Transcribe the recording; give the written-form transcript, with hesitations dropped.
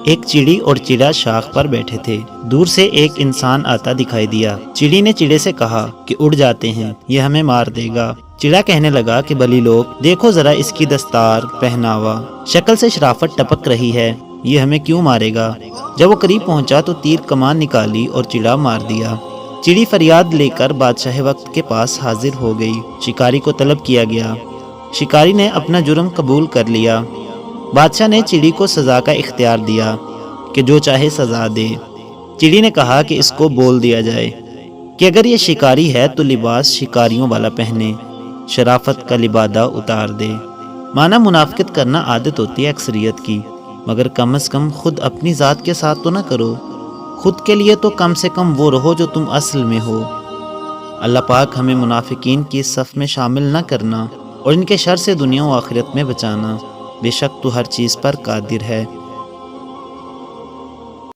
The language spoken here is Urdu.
ایک چڑی اور چڑیا شاخ پر بیٹھے تھے۔ دور سے ایک انسان آتا دکھائی دیا۔ چڑی نے چڑے سے کہا کہ اڑ جاتے ہیں، یہ ہمیں مار دے گا۔ چڑیا کہنے لگا کہ بلی لوگ، دیکھو ذرا اس کی دستار پہناوا، شکل سے شرافت ٹپک رہی ہے، یہ ہمیں کیوں مارے گا؟ جب وہ قریب پہنچا تو تیر کمان نکالی اور چڑا مار دیا۔ چڑی فریاد لے کر بادشاہ وقت کے پاس حاضر ہو گئی۔ شکاری کو طلب کیا گیا۔ شکاری نے اپنا جرم قبول کر لیا۔ بادشاہ نے چڑی کو سزا کا اختیار دیا کہ جو چاہے سزا دے۔ چڑی نے کہا کہ اس کو بول دیا جائے کہ اگر یہ شکاری ہے تو لباس شکاریوں والا پہنے، شرافت کا لبادہ اتار دے۔ مانا منافقت کرنا عادت ہوتی ہے اکثریت کی، مگر کم از کم خود اپنی ذات کے ساتھ تو نہ کرو۔ خود کے لیے تو کم سے کم وہ رہو جو تم اصل میں ہو۔ اللہ پاک ہمیں منافقین کی صف میں شامل نہ کرنا اور ان کے شر سے دنیا و آخرت میں بچانا۔ بے شک تو ہر چیز پر قادر ہے۔